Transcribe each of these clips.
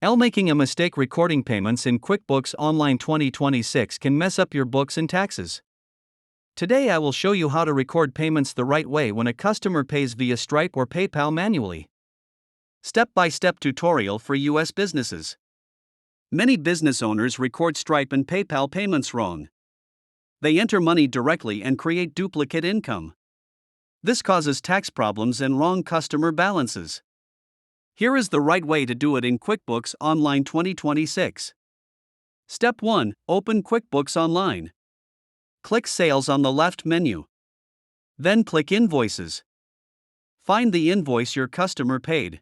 Making a mistake recording payments in QuickBooks Online 2026 can mess up your books and taxes. Today I will show you how to record payments the right way when a customer pays via Stripe or PayPal manually. Step-by-step tutorial for U.S. businesses. Many business owners record Stripe and PayPal payments wrong. They enter money directly and create duplicate income. This causes tax problems and wrong customer balances. Here is the right way to do it in QuickBooks Online 2026. Step 1. Open QuickBooks Online. Click Sales on the left menu. Then click Invoices. Find the invoice your customer paid.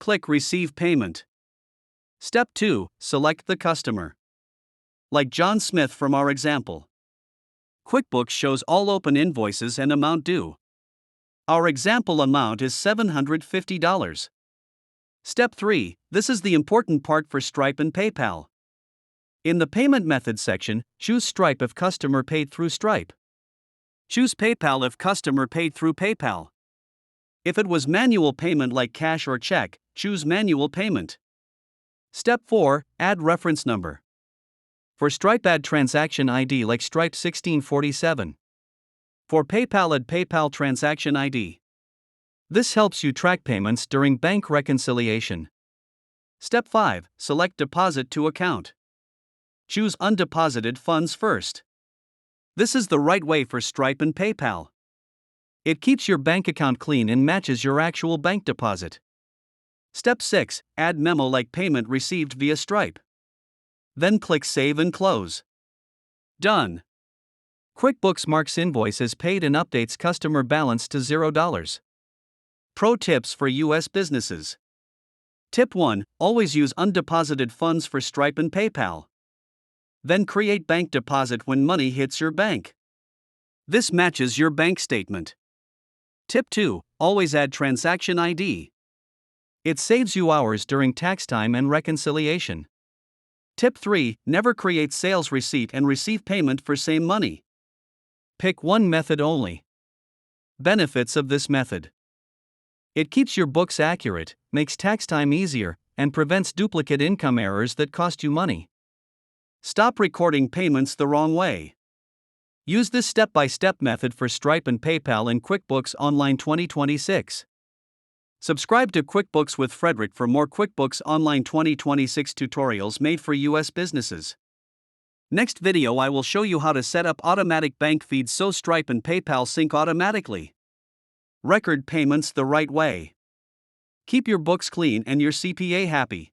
Click Receive Payment. Step 2. Select the customer. Like John Smith from our example. QuickBooks shows all open invoices and amount due. Our example amount is $750. Step 3. This is the important part for Stripe and PayPal. In the Payment Method section, choose Stripe if customer paid through Stripe. Choose PayPal if customer paid through PayPal. If it was manual payment like cash or check, choose Manual Payment. Step 4. Add reference number. For Stripe, add transaction ID like Stripe 1647. For PayPal, add PayPal transaction ID. This helps you track payments during bank reconciliation. Step 5. Select Deposit to Account. Choose Undeposited Funds first. This is the right way for Stripe and PayPal. It keeps your bank account clean and matches your actual bank deposit. Step 6. Add memo like payment received via Stripe. Then click Save and Close. Done. QuickBooks marks invoice as paid and updates customer balance to $0. Pro tips for U.S. businesses. Tip 1. Always use undeposited funds for Stripe and PayPal. Then create bank deposit when money hits your bank. This matches your bank statement. Tip 2. Always add transaction ID. It saves you hours during tax time and reconciliation. Tip 3. Never create sales receipt and receive payment for same money. Pick one method only. Benefits of this method. It keeps your books accurate, makes tax time easier, and prevents duplicate income errors that cost you money. Stop recording payments the wrong way. Use this step-by-step method for Stripe and PayPal in QuickBooks Online 2026. Subscribe to QuickBooks with Frederick for more QuickBooks Online 2026 tutorials made for U.S. businesses. Next video I will show you how to set up automatic bank feeds so Stripe and PayPal sync automatically. Record payments the right way. Keep your books clean and your CPA happy.